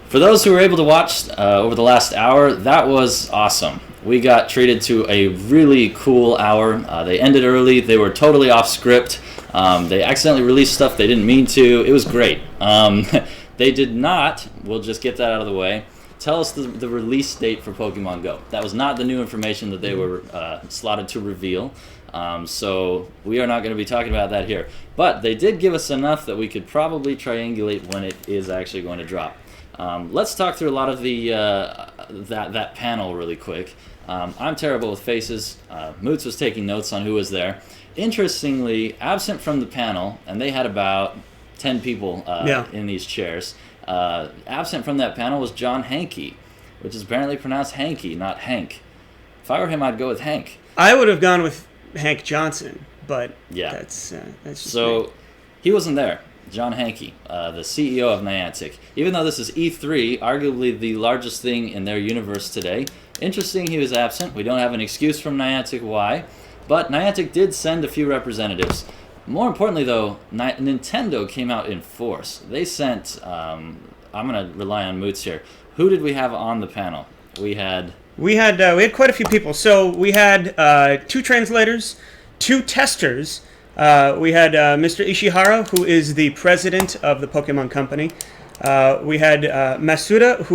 For those who were able to watch over the last hour, that was awesome. We got treated to a really cool hour. They ended early. They were totally off script. They accidentally released stuff they didn't mean to. It was great. They did not, we'll just get that out of the way, tell us the release date for Pokemon Go. That was not the new information that they were slotted to reveal. So we are not going to be talking about that here. But they did give us enough that we could probably triangulate when it is actually going to drop. Let's talk through a lot of the that panel really quick. I'm terrible with faces. Moots was taking notes on who was there. Interestingly, absent from the panel, and they had about 10 people in these chairs. Absent from that panel was John Hankey, which is apparently pronounced Hanky, not Hank. If I were him, I'd go with Hank. I would have gone with Hank Johnson, but that's just so me. He wasn't there. John Hankey, the CEO of Niantic. Even though this is E3, arguably the largest thing in their universe today, interesting he was absent. We don't have an excuse from Niantic why, but Niantic did send a few representatives. More importantly, though, Nintendo came out in force. They sent, I'm going to rely on Moots here. Who did we have on the panel? We had quite a few people. So we had 2 translators, 2 testers. We had Mr. Ishihara, who is the president of the Pokemon Company. We had Masuda,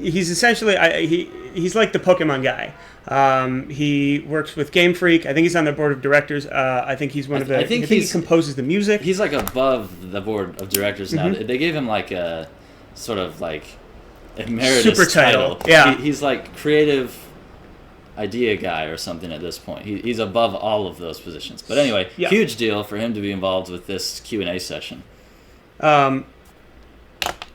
he's essentially he's like the Pokemon guy. He works with Game Freak. I think he's on the board of directors. I think he's one of the. I think he composes the music. He's like above the board of directors now. They gave him like a sort of like emeritus super title. Yeah, he's like creative idea guy or something at this point. He's above all of those positions. But anyway, huge deal for him to be involved with this Q&A session.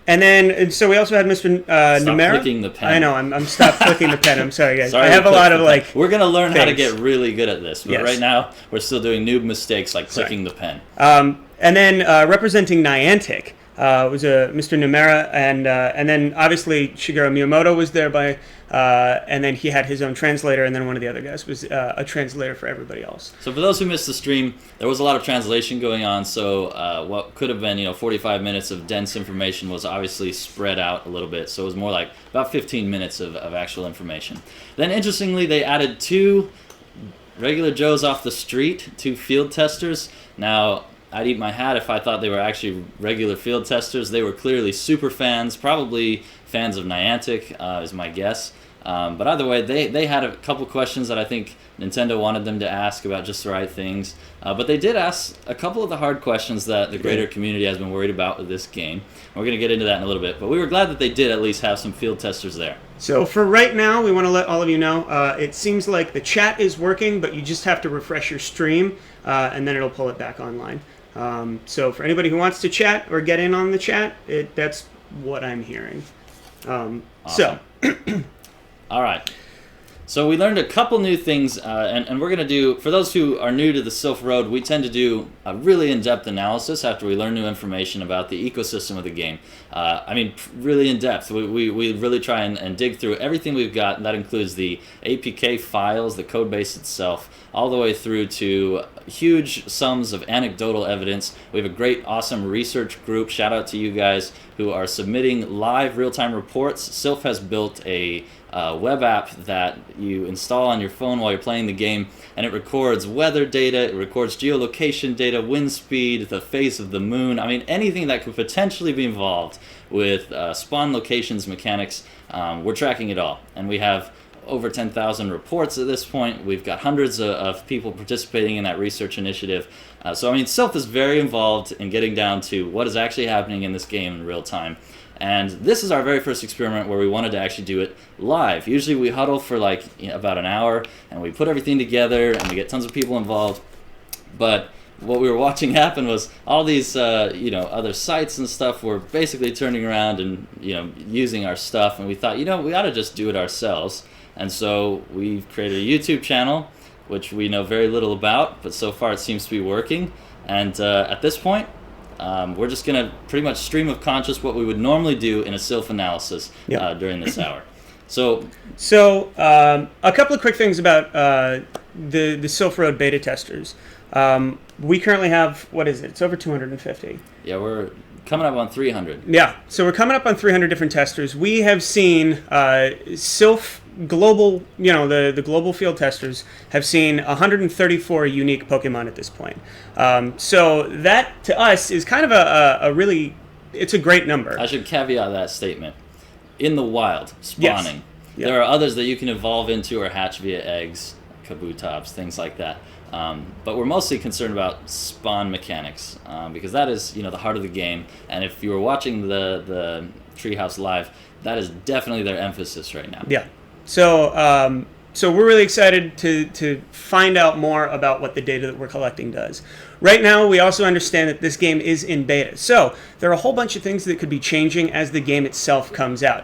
And so we also had Mr. Stop Numera. Clicking the pen. I know, I'm stop clicking the pen. I'm sorry, guys. Sorry, I have a lot of like. We're gonna learn how to get really good at this, but yes. Right now we're still doing noob mistakes like clicking the pen. And then representing Niantic was Mr. Numera, and then obviously Shigeru Miyamoto was there and then he had his own translator, and then one of the other guys was a translator for everybody else. So for those who missed the stream, there was a lot of translation going on, so what could have been 45 minutes of dense information was obviously spread out a little bit, so it was more like about 15 minutes of actual information. Then interestingly, they added 2 regular Joes off the street, 2 field testers. Now, I'd eat my hat if I thought they were actually regular field testers. They were clearly super fans, probably fans of Niantic, is my guess. But either way, they had a couple questions that I think Nintendo wanted them to ask about just the right things. But they did ask a couple of the hard questions that the greater community has been worried about with this game. We're going to get into that in a little bit. But we were glad that they did at least have some field testers there. So for right now, we want to let all of you know, it seems like the chat is working, but you just have to refresh your stream, and then it'll pull it back online. So for anybody who wants to chat or get in on the chat, that's what I'm hearing. Awesome. So, all right. So we learned a couple new things, and we're going to do, for those who are new to the Silph Road, we tend to do a really in-depth analysis after we learn new information about the ecosystem of the game. Really in-depth. We really try and dig through everything we've got. That includes the APK files, the code base itself, all the way through to huge sums of anecdotal evidence. We have a great, awesome research group. Shout out to you guys who are submitting live real-time reports. Silph has built a web app that you install on your phone while you're playing the game, and it records weather data, it records geolocation data, wind speed, the phase of the moon. Anything that could potentially be involved with spawn locations mechanics, we're tracking it all. And we have over 10,000 reports at this point. We've got hundreds of people participating in that research initiative. Silph is very involved in getting down to what is actually happening in this game in real time. And this is our very first experiment where we wanted to actually do it live. Usually we huddle for about an hour, and we put everything together, and we get tons of people involved. But what we were watching happen was all these other sites and stuff were basically turning around and using our stuff, and we thought we ought to just do it ourselves. And so we've created a YouTube channel, which we know very little about, but so far it seems to be working. And at this point, we're just going to pretty much stream of conscious what we would normally do in a Silph analysis during this hour. So a couple of quick things about the Silph Road beta testers. We currently have, what is it? It's over 250. Yeah, we're coming up on 300. Yeah, so we're coming up on 300 different testers. We have seen Silph global, the global field testers have seen 134 unique Pokemon at this point. So that to us is kind of a really, it's a great number. I should caveat that statement. In the wild, spawning. Yes. Yep. There are others that you can evolve into or hatch via eggs, Kabutops, things like that. But we're mostly concerned about spawn mechanics because that is, the heart of the game. And if you were watching the Treehouse Live, that is definitely their emphasis right now. Yeah. So so we're really excited to find out more about what the data that we're collecting does. Right now, we also understand that this game is in beta. So there are a whole bunch of things that could be changing as the game itself comes out.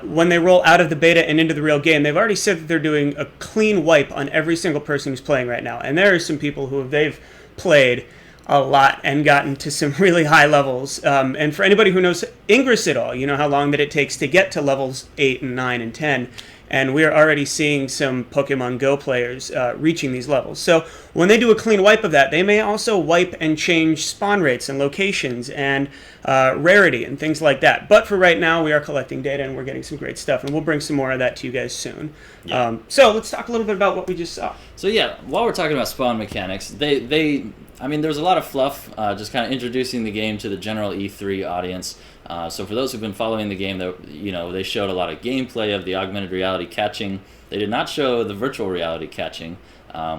When they roll out of the beta and into the real game, they've already said that they're doing a clean wipe on every single person who's playing right now. And there are some people who they've played a lot and gotten to some really high levels. And for anybody who knows Ingress at all, you know how long that it takes to get to levels 8 and 9 and 10. And we're already seeing some Pokemon Go players reaching these levels. So when they do a clean wipe of that, they may also wipe and change spawn rates and locations and rarity and things like that. But for right now, we are collecting data and we're getting some great stuff. And we'll bring some more of that to you guys soon. Yeah. So let's talk a little bit about what we just saw. So yeah, while we're talking about spawn mechanics, there's a lot of fluff, just kind of introducing the game to the general E3 audience. So for those who've been following the game, they showed a lot of gameplay of the augmented reality catching. They did not show the virtual reality catching,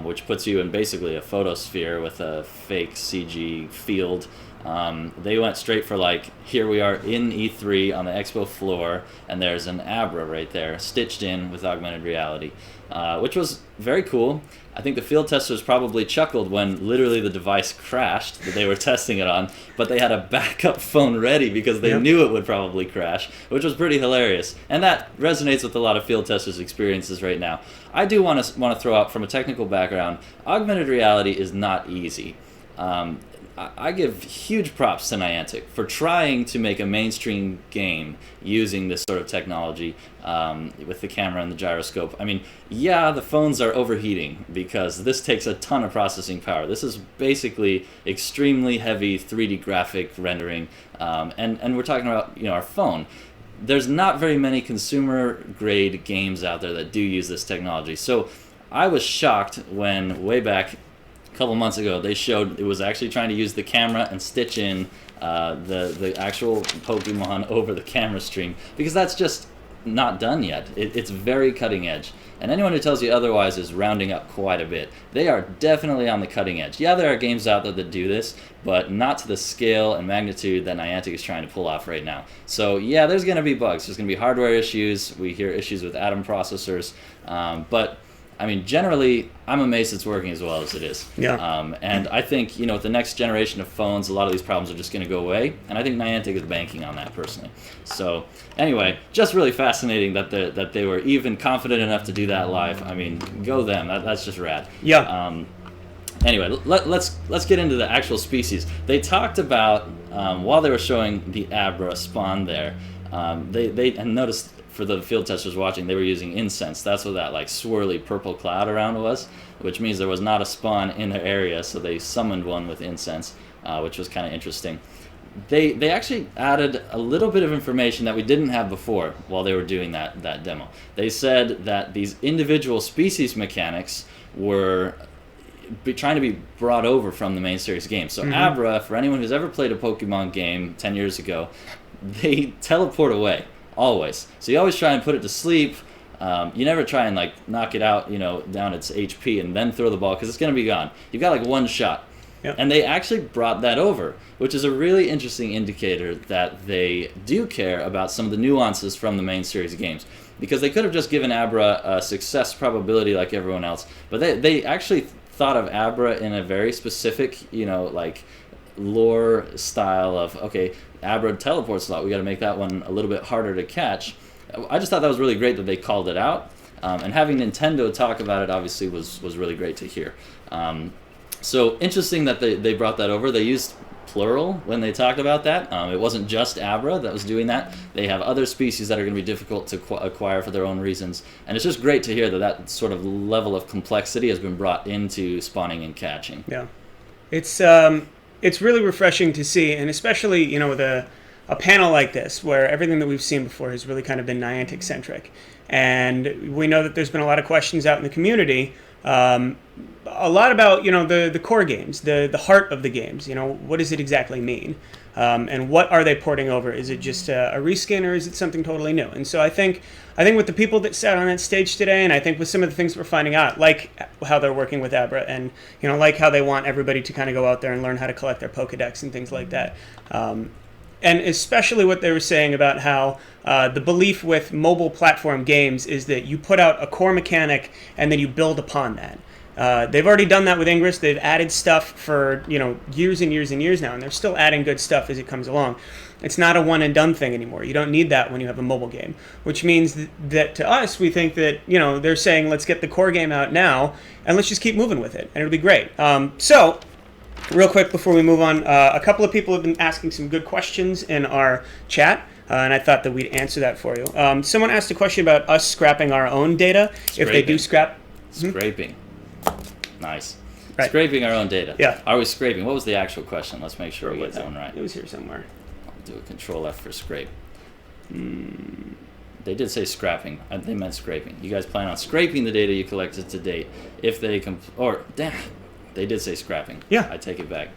which puts you in basically a photosphere with a fake CG field. They went straight for here we are in E3 on the expo floor, and there's an Abra right there stitched in with augmented reality, which was very cool. I think the field testers probably chuckled when literally the device crashed that they were testing it on, but they had a backup phone ready because they knew it would probably crash, which was pretty hilarious. And that resonates with a lot of field testers' experiences right now. I do want to throw out, from a technical background, augmented reality is not easy. I give huge props to Niantic for trying to make a mainstream game using this sort of technology with the camera and the gyroscope. I mean, yeah, the phones are overheating because this takes a ton of processing power. This is basically extremely heavy 3D graphic rendering, and we're talking about our phone. There's not very many consumer-grade games out there that do use this technology. So I was shocked when, way back couple months ago, they showed it was actually trying to use the camera and stitch in the actual Pokemon over the camera stream, because that's just not done yet. It's very cutting edge, and anyone who tells you otherwise is rounding up quite a bit. They are definitely on the cutting edge. Yeah, there are games out there that do this, but not to the scale and magnitude that Niantic is trying to pull off right now. So yeah, there's going to be bugs. There's going to be hardware issues. We hear issues with Atom processors, but I mean, generally, I'm amazed it's working as well as it is. Yeah. And I think, with the next generation of phones, a lot of these problems are just going to go away. And I think Niantic is banking on that, personally. So, anyway, just really fascinating that they were even confident enough to do that live. I mean, go them. That's just rad. Yeah. Anyway, let's get into the actual species. They talked about, while they were showing the Abra spawn there, they noticed, for the field testers watching, they were using incense. That's what that swirly purple cloud around was, which means there was not a spawn in their area, so they summoned one with incense, which was kind of interesting. They actually added a little bit of information that we didn't have before while they were doing that demo. They said that these individual species mechanics were trying to be brought over from the main series game. So Abra, for anyone who's ever played a Pokemon game 10 years ago, they teleport away. Always. So you always try and put it to sleep. You never try and knock it out, down its HP and then throw the ball, because it's going to be gone. You've got one shot. Yep. And they actually brought that over, which is a really interesting indicator that they do care about some of the nuances from the main series games. Because they could have just given Abra a success probability like everyone else, but they actually thought of Abra in a very specific, lore style of, okay, Abra teleports a lot, we got to make that one a little bit harder to catch. I just thought that was really great that they called it out, and having Nintendo talk about it obviously was really great to hear. So interesting that they brought that over. They used plural when they talked about that. It wasn't just Abra that was doing that. They have other species that are going to be difficult to acquire for their own reasons, and it's just great to hear that sort of level of complexity has been brought into spawning and catching. Yeah, it's it's really refreshing to see, and especially, with a panel like this where everything that we've seen before has really kind of been Niantic centric. And we know that there's been a lot of questions out in the community, a lot about the core games, the heart of the games. What does it exactly mean, and what are they porting over? Is it just a reskin, or is it something totally new? And so I think with the people that sat on that stage today, and I think with some of the things we're finding out, like how they're working with Abra, and like how they want everybody to kind of go out there and learn how to collect their Pokedex and things like that. And especially what they were saying about how the belief with mobile platform games is that you put out a core mechanic and then you build upon that. They've already done that with Ingress. They've added stuff for years and years and years now, and they're still adding good stuff as it comes along. It's not a one and done thing anymore. You don't need that when you have a mobile game, which means that to us, we think that they're saying, let's get the core game out now and let's just keep moving with it, and it'll be great. So real quick before we move on, a couple of people have been asking some good questions in our chat, and I thought that we'd answer that for you. Someone asked a question about us scrapping our own data. Scraping. If they do scrap... Scraping. Nice. Right. Scraping our own data. Yeah. Are we scraping? What was the actual question? Let's make sure we get that one right. It was here somewhere. I'll do a Control F for scrape. They did say scrapping. They meant scraping. You guys plan on scraping the data you collected to date if they... They did say scrapping. Yeah. I take it back.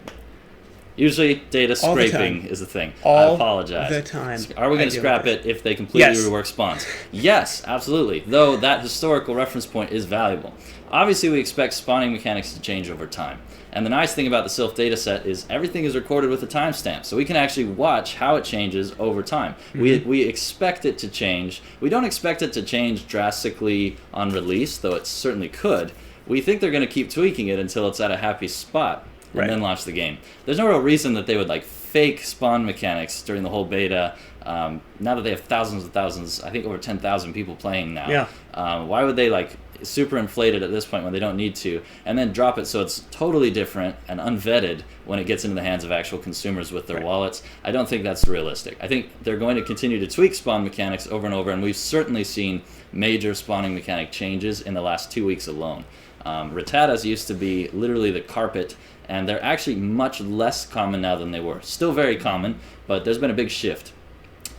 Usually, data All the scraping time. is the thing. All I apologize. the time. Are we going to scrap it if they completely Yes. rework spawns? Yes, absolutely. Though that historical reference point is valuable. Obviously, we expect spawning mechanics to change over time. And the nice thing about the Silph dataset is everything is recorded with a timestamp, so we can actually watch how it changes over time. Mm-hmm. We expect it to change. We don't expect it to change drastically on release, though it certainly could. We think they're going to keep tweaking it until it's at a happy spot and Right. then launch the game. There's no real reason that they would fake spawn mechanics during the whole beta. Now that they have thousands and thousands, I think over 10,000 people playing now. Yeah. Why would they super inflate it at this point when they don't need to, and then drop it so it's totally different and unvetted when it gets into the hands of actual consumers with their Right. wallets? I don't think that's realistic. I think they're going to continue to tweak spawn mechanics over and over, and we've certainly seen major spawning mechanic changes in the last 2 weeks alone. Rattatas used to be literally the carpet, and they're actually much less common now than they were. Still very common, but there's been a big shift.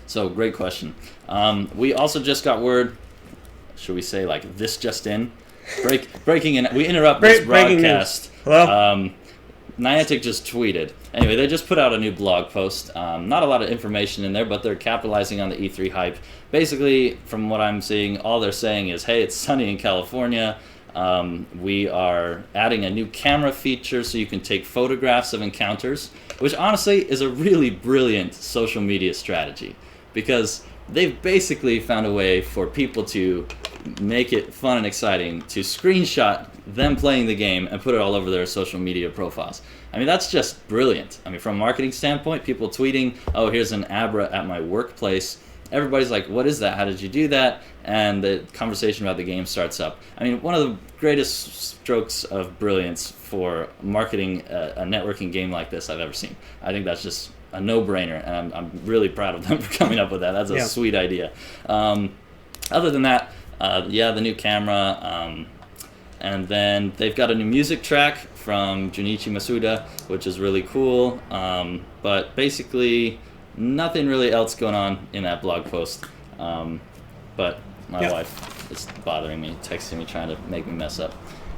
So, great question. We also just got word, should we say this just in? Breaking in, we interrupt this broadcast. Hello? Niantic just tweeted. Anyway, they just put out a new blog post. Not a lot of information in there, but they're capitalizing on the E3 hype. Basically, from what I'm seeing, all they're saying is, hey, it's sunny in California. We are adding a new camera feature so you can take photographs of encounters, which honestly is a really brilliant social media strategy, because they've basically found a way for people to make it fun and exciting to screenshot them playing the game and put it all over their social media profiles. I mean, that's just brilliant. I mean, from a marketing standpoint, people tweeting, oh, here's an Abra at my workplace. Everybody's like, what is that? How did you do that? And the conversation about the game starts up. I mean, one of the greatest strokes of brilliance for marketing a networking game like this I've ever seen. I think that's just a no-brainer, and I'm really proud of them for coming up with that. That's a sweet idea. Other than that, the new camera, and then they've got a new music track from Junichi Masuda, which is really cool. But basically, nothing really else going on in that blog post. But my wife is bothering me, texting me, trying to make me mess up.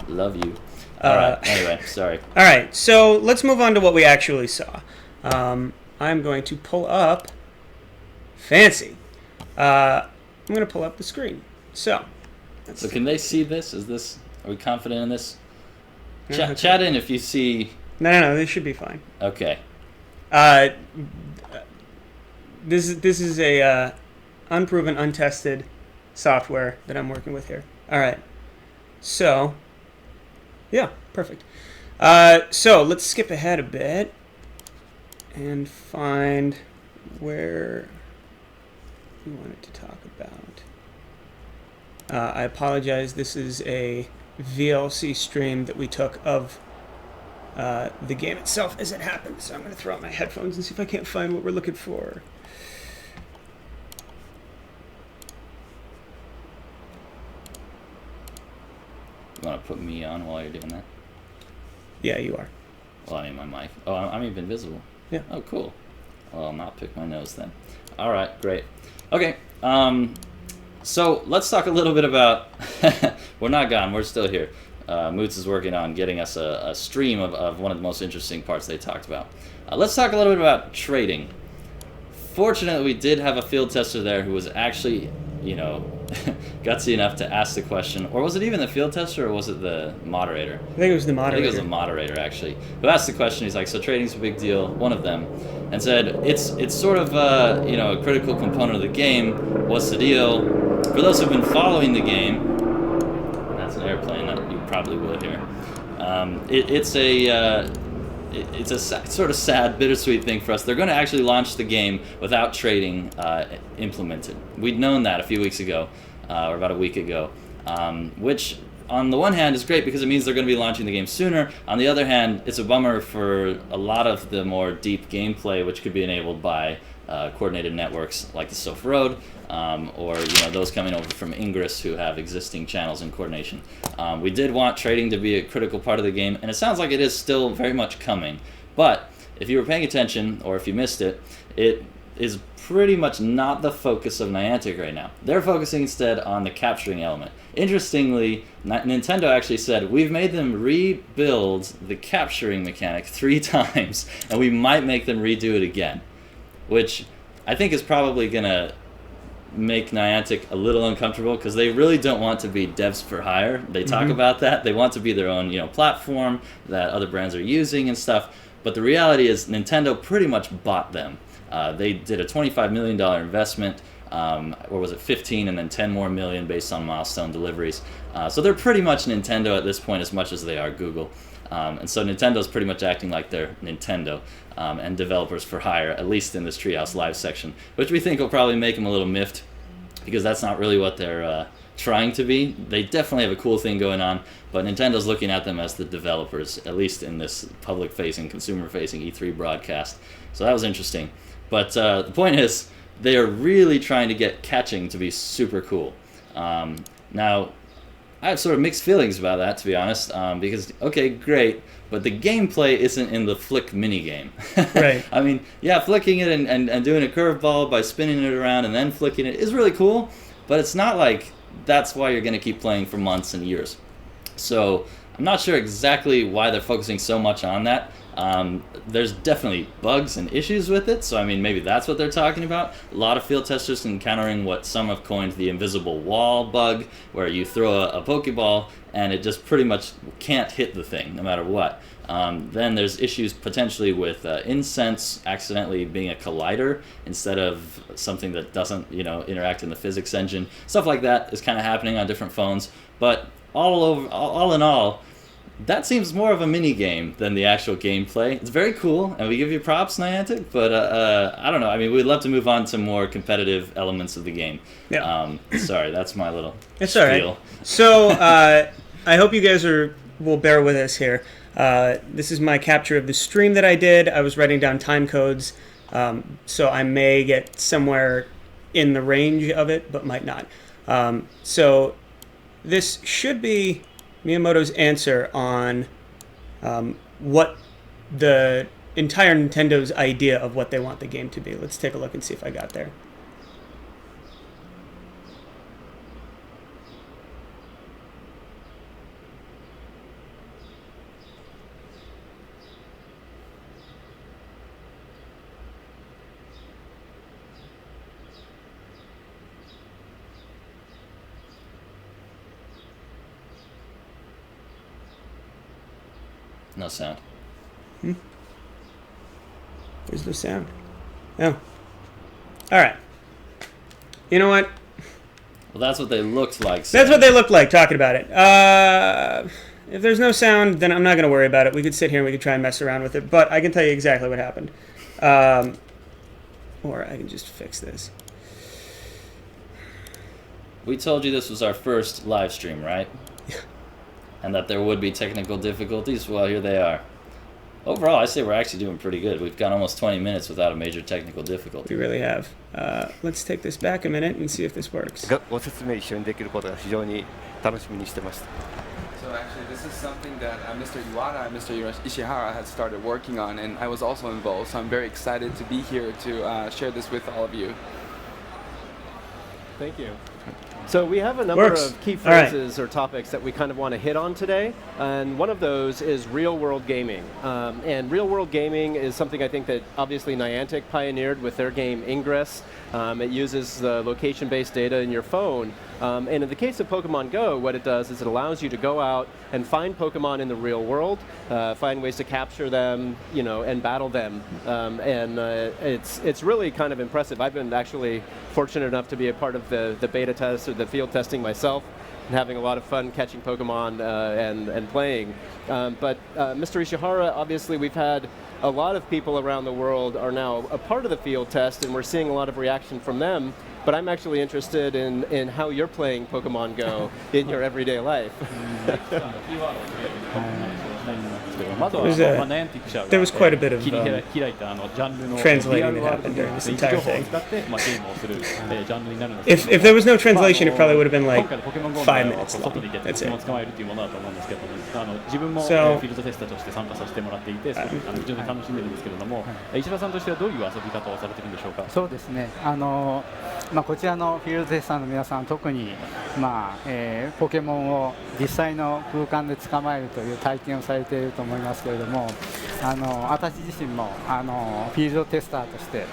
Love you. All right. Anyway, sorry. All right. So let's move on to what we actually saw. I'm going to pull up. Fancy. I'm going to pull up the screen. So can they see this? Are we confident in this? No, Chat in if you see. No, this should be fine. Okay. This is a unproven, untested software that I'm working with here. All right. So, yeah, perfect. So let's skip ahead a bit and find where we wanted to talk about. I apologize. This is a VLC stream that we took of the game itself as it happened. So I'm going to throw out my headphones and see if I can't find what we're looking for. You want to put me on while you're doing that? Yeah, you are. Well, I mean my mic. Oh, I'm even visible. Yeah. Oh, cool. Well, I'll not pick my nose then. All right, great. Okay, so let's talk a little bit about... We're not gone, we're still here. Moots is working on getting us a stream of one of the most interesting parts they talked about. Let's talk a little bit about trading. Fortunately, we did have a field tester there who was actually, gutsy enough to ask the question. Or was it even the field tester, or was it the moderator? I think it was the moderator. I think it was the moderator, actually, who asked the question. He's like, so trading's a big deal, one of them, and said, it's sort of, a critical component of the game. What's the deal? For those who've been following the game, that's an airplane that you probably will hear. It's a sort of sad, bittersweet thing for us. They're going to actually launch the game without trading implemented. We'd known that a few weeks ago, or about a week ago, which on the one hand is great because it means they're going to be launching the game sooner. On the other hand, it's a bummer for a lot of the more deep gameplay, which could be enabled by coordinated networks like the Silph Road, or those coming over from Ingress who have existing channels and coordination. We did want trading to be a critical part of the game, and it sounds like it is still very much coming. But if you were paying attention, or if you missed it, it is pretty much not the focus of Niantic right now. They're focusing instead on the capturing element. Interestingly, Nintendo actually said, we've made them rebuild the capturing mechanic 3 times, and we might make them redo it again. Which I think is probably going to make Niantic a little uncomfortable, because they really don't want to be devs for hire. They talk about that. They want to be their own platform that other brands are using and stuff. But the reality is Nintendo pretty much bought them. They did a $25 million investment, or was it 15 and then 10 more million based on milestone deliveries. So they're pretty much Nintendo at this point as much as they are Google. And so Nintendo's pretty much acting like they're Nintendo, and developers for hire, at least in this Treehouse Live section, which we think will probably make them a little miffed, because that's not really what they're trying to be. They definitely have a cool thing going on, but Nintendo's looking at them as the developers, at least in this public-facing, consumer-facing E3 broadcast. So that was interesting. But the point is, they are really trying to get catching to be super cool. Now, I have sort of mixed feelings about that, to be honest, because, okay, great, but the gameplay isn't in the flick minigame. Right. I mean, yeah, flicking it and doing a curveball by spinning it around and then flicking it is really cool, but it's not like that's why you're going to keep playing for months and years. So I'm not sure exactly why they're focusing so much on that. There's definitely bugs and issues with it, so I mean maybe that's what they're talking about. A lot of field testers encountering what some have coined the invisible wall bug, where you throw a Pokeball and it just pretty much can't hit the thing no matter what. Then there's issues potentially with incense accidentally being a collider instead of something that doesn't interact in the physics engine. Stuff like that is kind of happening on different phones, but all in all, that seems more of a mini game than the actual gameplay. It's very cool, and we give you props, Niantic, but I don't know. I mean, we'd love to move on to more competitive elements of the game. Yeah. Sorry, that's my little It's spiel. all right. So I hope you guys will bear with us here. This is my capture of the stream that I did. I was writing down time codes, so I may get somewhere in the range of it, but might not. So this should be Miyamoto's answer on what the entire Nintendo's idea of what they want the game to be. Let's take a look and see if I got there. No sound. There's no sound. Oh. All right. You know what? Well, that's what they looked like. That's what they look like, talking about it. If there's no sound, then I'm not going to worry about it. We could sit here and we could try and mess around with it, but I can tell you exactly what happened. Or I can just fix this. We told you this was our first live stream, right? And that there would be technical difficulties. Well, here they are. Overall, I say we're actually doing pretty good. We've got almost 20 minutes without a major technical difficulty. We really have. Let's take this back a minute and see if this works. ご説明一緒にできることが非常に楽しみにしてました。So actually, this is something that Mr. Iwata and Mr. Ishihara had started working on, and I was also involved. So I'm very excited to be here to share this with all of you. Thank you. So we have a number of key phrases or topics that we kind of want to hit on today, and one of those is real-world gaming. And real-world gaming is something I think that obviously Niantic pioneered with their game Ingress. It uses the location-based data in your phone. And in the case of Pokemon Go, what it does is it allows you to go out and find Pokemon in the real world, find ways to capture them, and battle them. It's really kind of impressive. I've been actually fortunate enough to be a part of the beta test or the field testing myself, and having a lot of fun catching Pokemon and playing. But Mr. Ishihara, obviously we've had a lot of people around the world are now a part of the field test, and we're seeing a lot of reaction from them. But I'm actually interested in how you're playing Pokemon Go in your everyday life. There was quite a bit of translating that happened during this entire thing. If there was no translation, it probably would have been like 5 minutes long. That's it. So, そうですね。こちらのフィールドテスターの皆さん、特に、ポケモンを実際の空間で捕まえるという体験をされていると思いますけれども、私自身もフィールドテスターとして、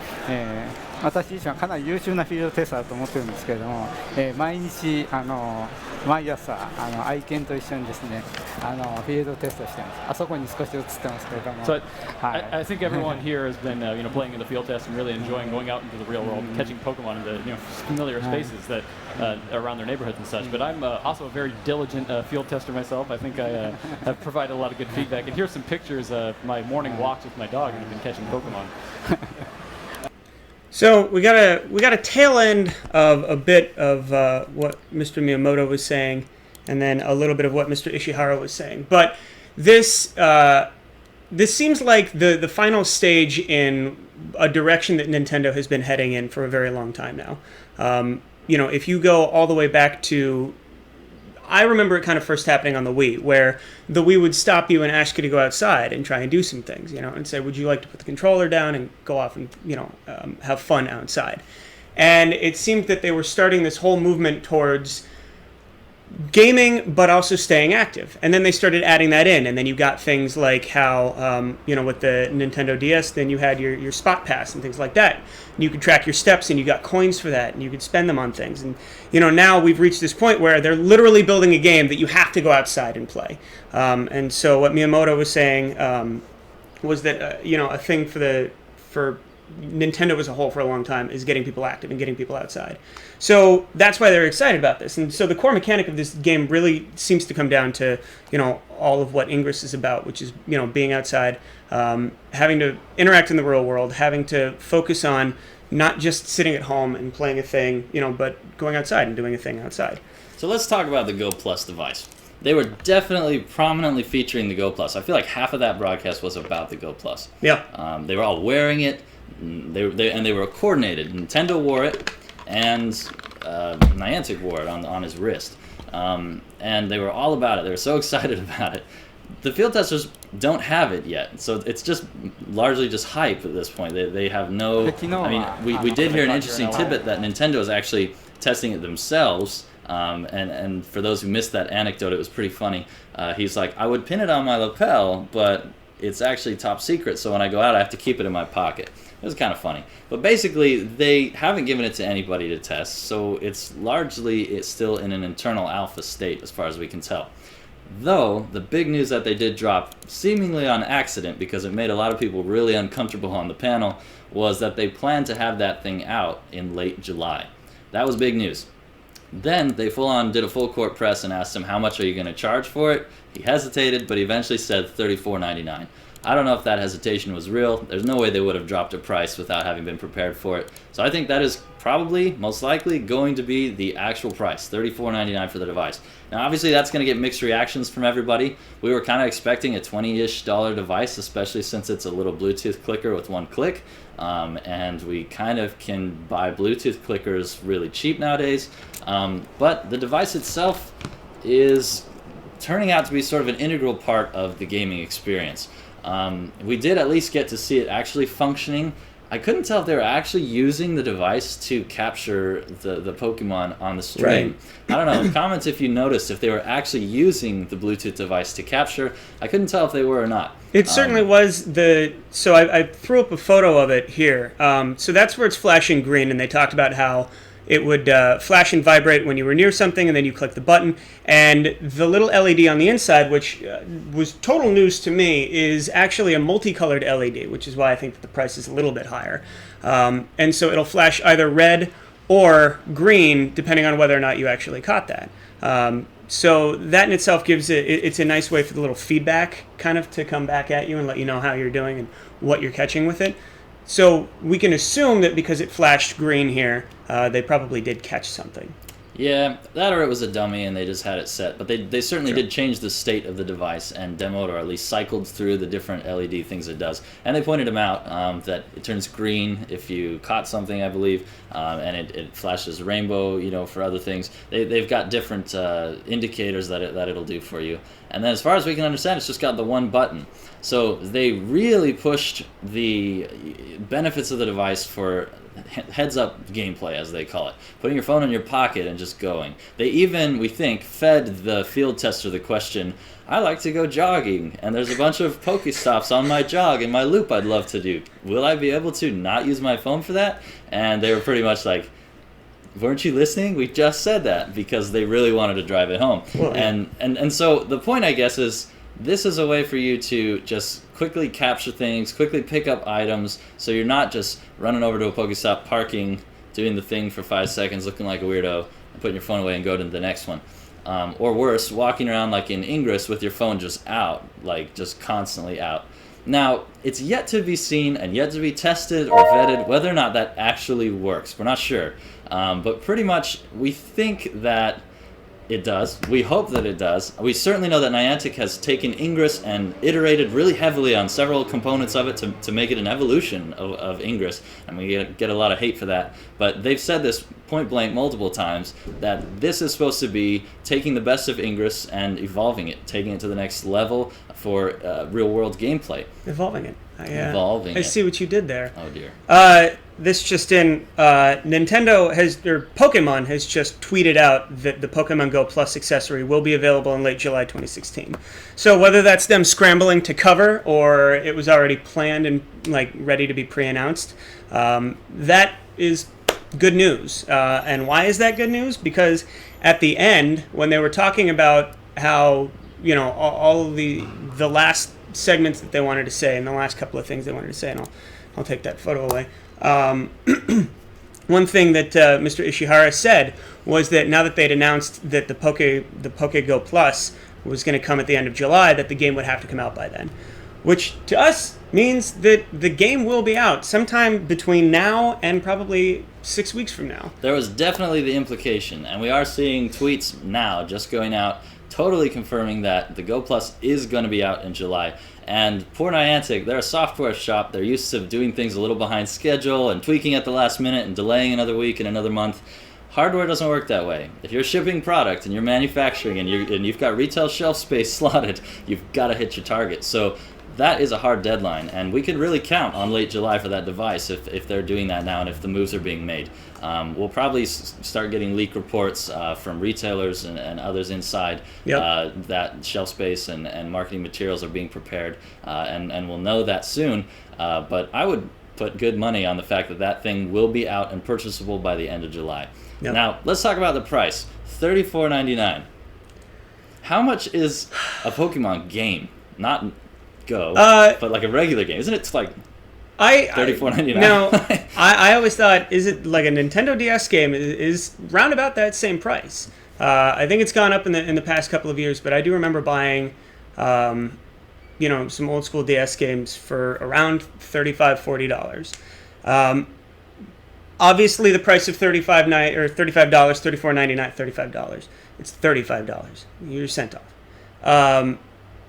私自身はかなり優秀なフィールドテスターだと思ってるんですけれども、毎日毎朝愛犬と一緒にですねフィールドテストしてます。あそこに少し映ってますけれども。So I think everyone here has been playing in the field test and really enjoying going out into the real world, catching Pokemon in the familiar spaces that around their neighborhoods and such. But I'm also a very diligent field tester myself. I think I have provided a lot of good feedback. And here's some pictures of my morning walks with my dog, and I've been catching Pokemon. So we got a tail end of a bit of what Mr. Miyamoto was saying, and then a little bit of what Mr. Ishihara was saying. But this seems like the final stage in a direction that Nintendo has been heading in for a very long time now. If you go all the way back to, I remember it kind of first happening on the Wii, where the Wii would stop you and ask you to go outside and try and do some things, and say, would you like to put the controller down and go off and, have fun outside? And it seemed that they were starting this whole movement towards gaming, but also staying active. And then they started adding that in, and then you got things like how, with the Nintendo DS, then you had your Spot Pass and things like that. And you could track your steps, and you got coins for that, and you could spend them on things. And, now we've reached this point where they're literally building a game that you have to go outside and play. And so what Miyamoto was saying was that, a thing for Nintendo as a whole for a long time is getting people active and getting people outside. So that's why they're excited about this. And so the core mechanic of this game really seems to come down to, all of what Ingress is about, which is, being outside, having to interact in the real world, having to focus on not just sitting at home and playing a thing, but going outside and doing a thing outside. So let's talk about the Go Plus device. They were definitely prominently featuring the Go Plus. I feel like half of that broadcast was about the Go Plus. Yeah. They were all wearing it. They were coordinated. Nintendo wore it, and Niantic wore it on his wrist. And they were all about it. They were so excited about it. The field testers don't have it yet, so it's just largely just hype at this point. They have no... we did hear an interesting tidbit that Nintendo is actually testing it themselves. And for those who missed that anecdote, it was pretty funny. He's like, I would pin it on my lapel, but it's actually top secret, so when I go out, I have to keep it in my pocket. It was kind of funny. But basically, they haven't given it to anybody to test, so it's still in an internal alpha state as far as we can tell. Though, the big news that they did drop, seemingly on accident, because it made a lot of people really uncomfortable on the panel, was that they plan to have that thing out in late July. That was big news. Then they did a full court press and asked him, how much are you going to charge for it? He hesitated, but he eventually said $34.99. I don't know if that hesitation was real. There's no way they would have dropped a price without having been prepared for it. So I think that is probably, most likely, going to be the actual price, $34.99 for the device. Now, obviously, that's going to get mixed reactions from everybody. We were kind of expecting a $20-ish device, especially since it's a little Bluetooth clicker with one click. And we kind of can buy Bluetooth clickers really cheap nowadays. But the device itself is turning out to be sort of an integral part of the gaming experience. We did at least get to see it actually functioning. I couldn't tell if they were actually using the device to capture the Pokemon on the stream. Right. I don't know. Comment if you noticed if they were actually using the Bluetooth device to capture. I couldn't tell if they were or not. It certainly was so I threw up a photo of it here. So that's where it's flashing green, and they talked about how it would flash and vibrate when you were near something, and then you click the button. And the little LED on the inside, which was total news to me, is actually a multicolored LED, which is why I think that the price is a little bit higher. And so it'll flash either red or green, depending on whether or not you actually caught that. So that in itself gives it's a nice way for the little feedback kind of to come back at you and let you know how you're doing and what you're catching with it. So we can assume that because it flashed green here, they probably did catch something. Yeah, that or it was a dummy and they just had it set. But they certainly did change the state of the device and demoed or at least cycled through the different LED things it does. And they pointed them out that it turns green if you caught something, I believe, and it flashes rainbow, for other things. They've got different indicators that it'll do for you. And then as far as we can understand, it's just got the one button. So they really pushed the benefits of the device for heads-up gameplay, as they call it. Putting your phone in your pocket and just going. They even, we think, fed the field tester the question, I like to go jogging, and there's a bunch of Pokestops on my jog and my loop I'd love to do. Will I be able to not use my phone for that? And they were pretty much like, weren't you listening? We just said that, because they really wanted to drive it home. Well, yeah. And so the point, I guess, is this is a way for you to just quickly capture things, quickly pick up items, so you're not just running over to a Pokestop, parking, doing the thing for 5 seconds, looking like a weirdo, and putting your phone away and go to the next one. Or worse, walking around like in Ingress with your phone just out, like just constantly out. Now, it's yet to be seen and yet to be tested or vetted whether or not that actually works. We're not sure. But pretty much, we think that it does. We hope that it does. We certainly know that Niantic has taken Ingress and iterated really heavily on several components of it to make it an evolution of Ingress. And we get a lot of hate for that. But they've said this point blank multiple times, that this is supposed to be taking the best of Ingress and evolving it, taking it to the next level for real world gameplay. Evolving it. Evolving it. I see what you did there. Oh dear. This just in, Pokemon has just tweeted out that the Pokemon Go Plus accessory will be available in late July 2016. So whether that's them scrambling to cover or it was already planned and ready to be pre-announced, that is good news. And why is that good news? Because at the end, when they were talking about how, all of the last segments that they wanted to say and the last couple of things they wanted to say, and I'll take that photo away. One thing that Mr. Ishihara said was that now that they'd announced that the Poke Go Plus was going to come at the end of July, that the game would have to come out by then. Which to us means that the game will be out sometime between now and probably 6 weeks from now. There was definitely the implication, and we are seeing tweets now just going out totally confirming that the Go Plus is going to be out in July. And poor Niantic, they're a software shop. They're used to doing things a little behind schedule and tweaking at the last minute and delaying another week and another month. Hardware doesn't work that way. If you're shipping product and you're manufacturing and you've got retail shelf space slotted, you've got to hit your target. So that is a hard deadline, and we could really count on late July for that device if they're doing that now and if the moves are being made. We'll probably start getting leak reports from retailers and others inside that shelf space and marketing materials are being prepared, and we'll know that soon. But I would put good money on the fact that that thing will be out and purchasable by the end of July. Yep. Now, let's talk about the price. $34.99. How much is a Pokemon game? Not Go, but like a regular game. Isn't it like $34.99? No, I always thought, is it like a Nintendo DS game is round about that same price. I think it's gone up in the past couple of years, but I do remember buying some old school DS games for around $35-$40. Obviously the price of $34.99, $35. It's $35. You're sent off.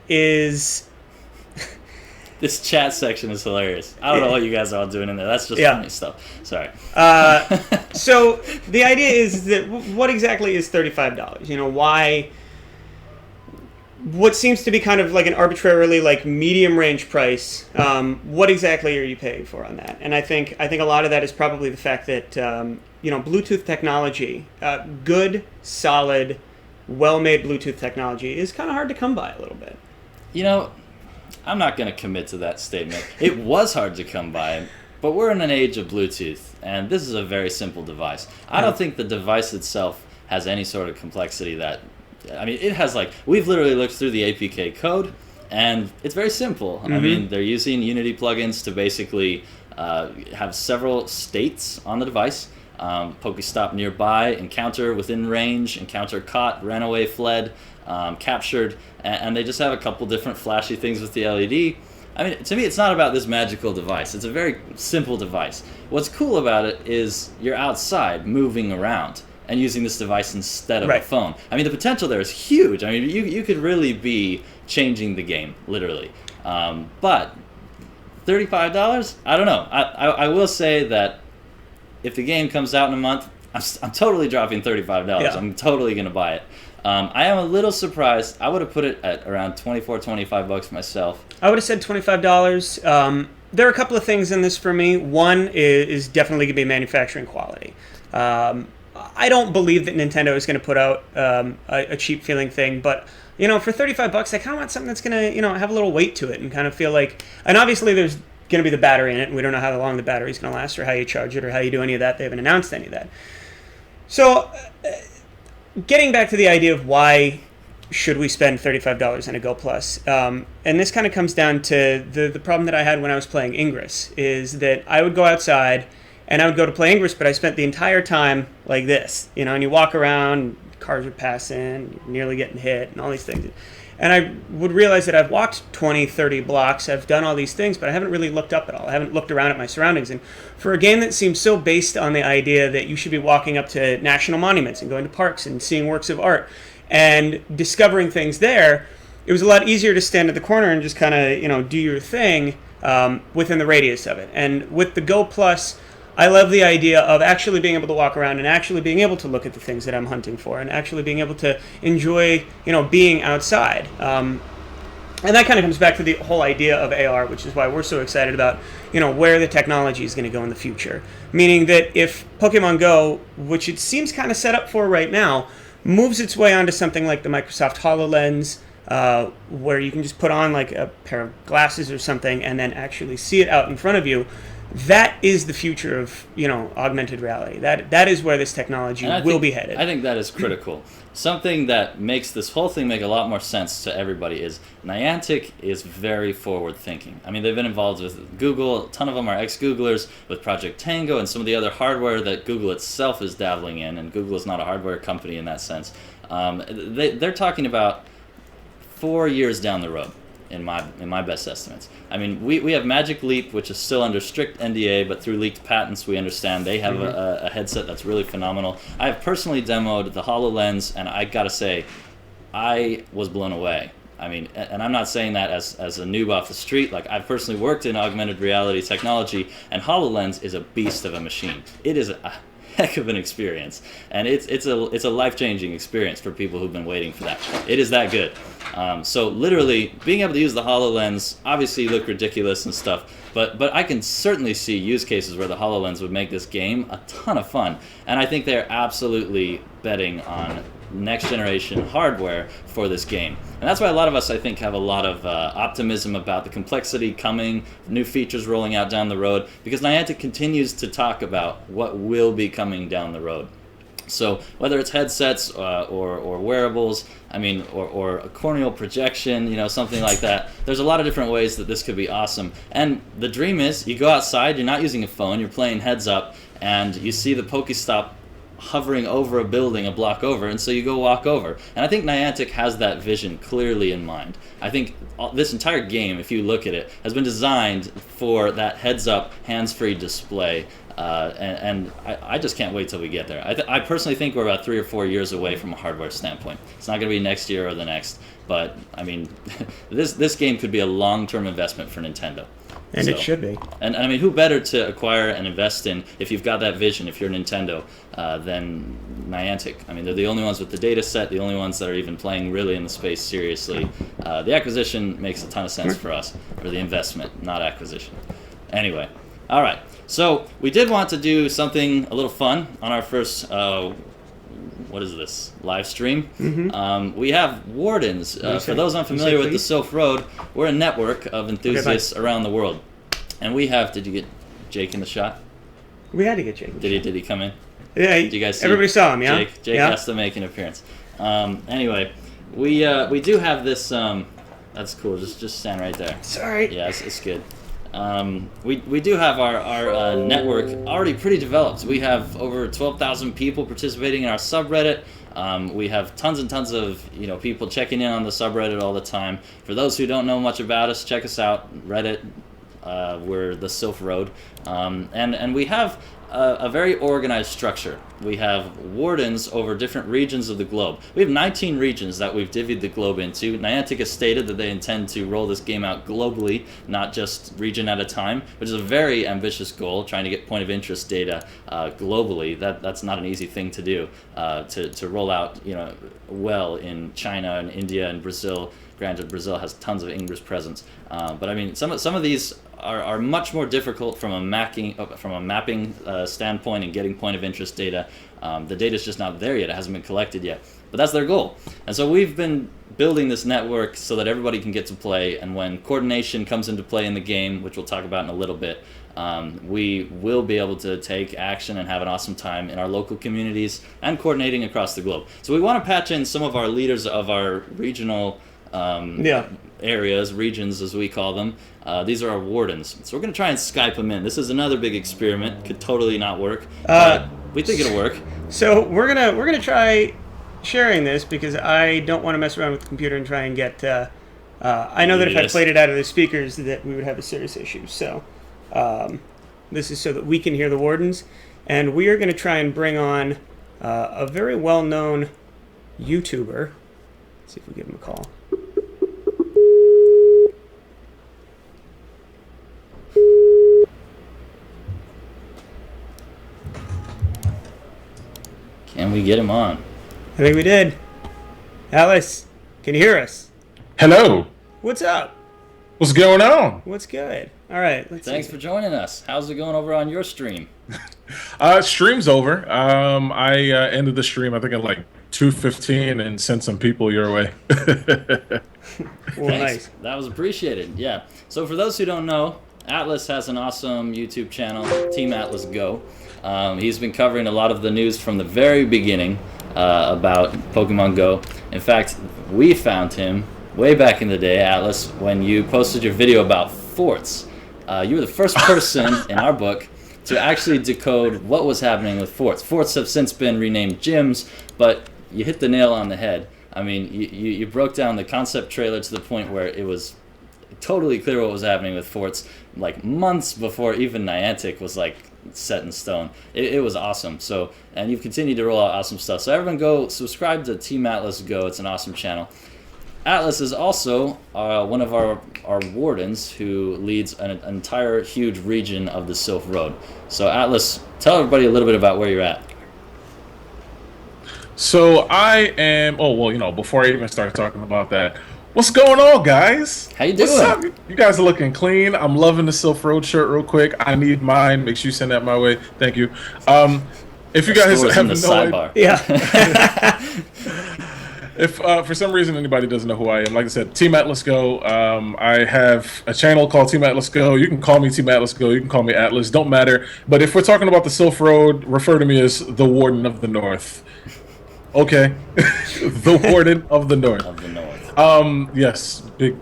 Is This chat section is hilarious. I don't know what you guys are all doing in there. That's just funny stuff. Sorry. So the idea is that what exactly is $35? Why? what seems to be kind of like an arbitrarily like medium range price. What exactly are you paying for on that? And I think a lot of that is probably the fact that Bluetooth technology, good, solid, well-made Bluetooth technology is kind of hard to come by a little bit. I'm not going to commit to that statement. It was hard to come by, but we're in an age of Bluetooth, and this is a very simple device. I don't think the device itself has any sort of complexity it has we've literally looked through the APK code, and it's very simple. Mm-hmm. They're using Unity plugins to basically have several states on the device. Pokestop nearby, encounter within range, encounter caught, ran away, fled, captured, and they just have a couple different flashy things with the LED. To me, it's not about this magical device. It's a very simple device. What's cool about it is you're outside, moving around, and using this device instead of a phone. The potential there is huge. You could really be changing the game, literally. But $35? I don't know. I will say that if the game comes out in a month, I'm totally dropping $35. Yeah. I'm totally going to buy it. I am a little surprised. I would have put it at around $25 myself. I would have said $25. There are a couple of things in this for me. One is definitely going to be manufacturing quality. I don't believe that Nintendo is going to put out a cheap feeling thing, but for $35, I kind of want something that's going to have a little weight to it and kind of feel like. And obviously, there's going to be the battery in it, and we don't know how long the battery's going to last, or how you charge it, or how you do any of that. They haven't announced any of that. So, getting back to the idea of why should we spend $35 on a Go Plus, and this kind of comes down to the problem that I had when I was playing Ingress, is that I would go outside and I would go to play Ingress, but I spent the entire time like this, and you walk around, cars are passing, you're nearly getting hit, and all these things. And I would realize that I've walked 20, 30 blocks, I've done all these things, but I haven't really looked up at all. I haven't looked around at my surroundings. And for a game that seems so based on the idea that you should be walking up to national monuments and going to parks and seeing works of art and discovering things there, it was a lot easier to stand at the corner and just kind of, do your thing within the radius of it. And with the Go Plus, I love the idea of actually being able to walk around and actually being able to look at the things that I'm hunting for and actually being able to enjoy, being outside. And that kind of comes back to the whole idea of AR, which is why we're so excited about, where the technology is going to go in the future. Meaning that if Pokemon Go, which it seems kind of set up for right now, moves its way onto something like the Microsoft HoloLens, where you can just put on like a pair of glasses or something and then actually see it out in front of you, that is the future of, augmented reality. That is where this technology will be headed. I think that is critical. Something that makes this whole thing make a lot more sense to everybody is Niantic is very forward-thinking. They've been involved with Google. A ton of them are ex-Googlers, with Project Tango and some of the other hardware that Google itself is dabbling in, and Google is not a hardware company in that sense. They're talking about 4 years down the road. In my best estimates. We have Magic Leap, which is still under strict NDA, but through leaked patents, we understand they have a headset that's really phenomenal. I have personally demoed the HoloLens, and I gotta say, I was blown away. And I'm not saying that as a noob off the street. I've personally worked in augmented reality technology, and HoloLens is a beast of a machine. It is a heck of an experience, and it's a life-changing experience for people who've been waiting for that. It is that good. So literally being able to use the HoloLens, obviously look ridiculous and stuff, but I can certainly see use cases where the HoloLens would make this game a ton of fun, and I think they're absolutely betting on next generation hardware for this game. And that's why a lot of us, I think, have a lot of optimism about the complexity coming, new features rolling out down the road, because Niantic continues to talk about what will be coming down the road. So whether it's headsets or wearables, or a corneal projection, something like that, there's a lot of different ways that this could be awesome. And the dream is you go outside, you're not using a phone, you're playing heads up, and you see the Pokestop hovering over a building a block over, and so you go walk over. And I think Niantic has that vision clearly in mind. I think this entire game, if you look at it, has been designed for that heads-up, hands-free display, and I just can't wait till we get there. I personally think we're about 3 or 4 years away from a hardware standpoint. It's not going to be next year or the next, but this game could be a long-term investment for Nintendo. And it should be. And I mean, who better to acquire and invest in if you've got that vision, if you're Nintendo, than Niantic? I mean, they're the only ones with the data set, the only ones that are even playing really in the space seriously. The acquisition makes a ton of sense for us, for the investment, not acquisition. Anyway, all right. So we did want to do something a little fun on our first, what is this, live stream. We have wardens. For those unfamiliar with the Silph Road, we're a network of enthusiasts around the world. And we have, did you get Jake in the shot? We had to get Jake. Did he come in? Yeah, did you guys see everybody saw him, yeah? Jake has to make an appearance. Anyway, we do have this, that's cool, just stand right there. Sorry. Yeah, it's good. We do have our network already pretty developed. We have over 12,000 people participating in our subreddit. We have tons and tons of people checking in on the subreddit all the time. For those who don't know much about us, check us out, Reddit. We're the Silph Road. And we have a very organized structure. We have wardens over different regions of the globe. We have 19 regions that we've divvied the globe into. Niantic has stated that they intend to roll this game out globally, not just region at a time, which is a very ambitious goal, trying to get point of interest data globally. That's not an easy thing to do, to roll out well in China and India and Brazil. Granted, Brazil has tons of English presence, but I mean, some of these are much more difficult from a mapping standpoint and getting point of interest data. The data's just not there yet; it hasn't been collected yet. But that's their goal, and so we've been building this network so that everybody can get to play. And when coordination comes into play in the game, which we'll talk about in a little bit, we will be able to take action and have an awesome time in our local communities and coordinating across the globe. So we want to patch in some of our leaders of our regional areas, regions as we call them. These are our wardens. So we're going to try and Skype them in. This is another big experiment. Could totally not work, but we think it'll work. So we're gonna try sharing this because I don't want to mess around with the computer and try and get. I know that if I played it out of the speakers, that we would have a serious issue. So this is so that we can hear the wardens, and we are going to try and bring on a very well-known YouTuber. Let's see if we give him a call. Can we get him on? I think we did. Alice, can you hear us? Hello. What's up? What's going on? What's good? All right. Thanks for joining us. How's it going over on your stream? Stream's over. I ended the stream, I think, at like 2:15 and sent some people your way. Well, nice. That was appreciated. Yeah. So for those who don't know, Atlas has an awesome YouTube channel, Team Atlas Go. He's been covering a lot of the news from the very beginning about Pokemon Go. In fact, we found him way back in the day, Atlas, when you posted your video about forts. You were the first person in our book to actually decode what was happening with forts. Forts have since been renamed gyms, but you hit the nail on the head. I mean, you broke down the concept trailer to the point where it was totally clear what was happening with forts, like months before even Niantic was like set in stone. It was awesome. So, and you've continued to roll out awesome stuff. So everyone go subscribe to Team Atlas Go. It's an awesome channel. Atlas is also one of our wardens who leads an entire huge region of the Silph Road. So Atlas, tell everybody a little bit about where you're at. So I am, before I even start talking about that, what's going on, guys? How you doing? What's up? You guys are looking clean. I'm loving the Silph Road shirt real quick. I need mine. Make sure you send that my way. Thank you. If you guys have no sidebar. If for some reason anybody doesn't know who I am, like I said, Team Atlas Go. I have a channel called Team Atlas Go. You can call me Team Atlas Go. You can call me Atlas. Don't matter. But if we're talking about the Silph Road, refer to me as the Warden of the North. Okay, the Warden of the North. Of the North. Yes, big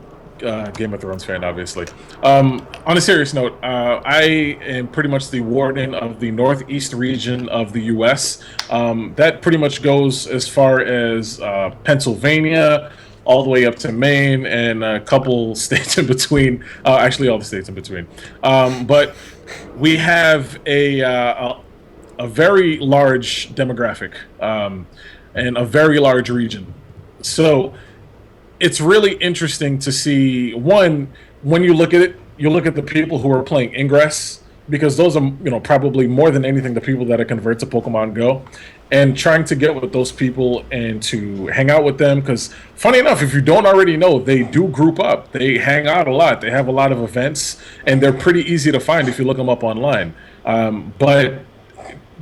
Game of Thrones fan, obviously. On a serious note, I am pretty much the warden of the northeast region of the U.S. That pretty much goes as far as Pennsylvania, all the way up to Maine, and a couple states in between. Actually, all the states in between. But we have a very large demographic and a very large region. So it's really interesting to see, one, when you look at it, you look at the people who are playing Ingress, because those are, probably more than anything the people that are convert to Pokemon Go, and trying to get with those people and to hang out with them. Because funny enough, if you don't already know, they do group up. They hang out a lot. They have a lot of events, and they're pretty easy to find if you look them up online. But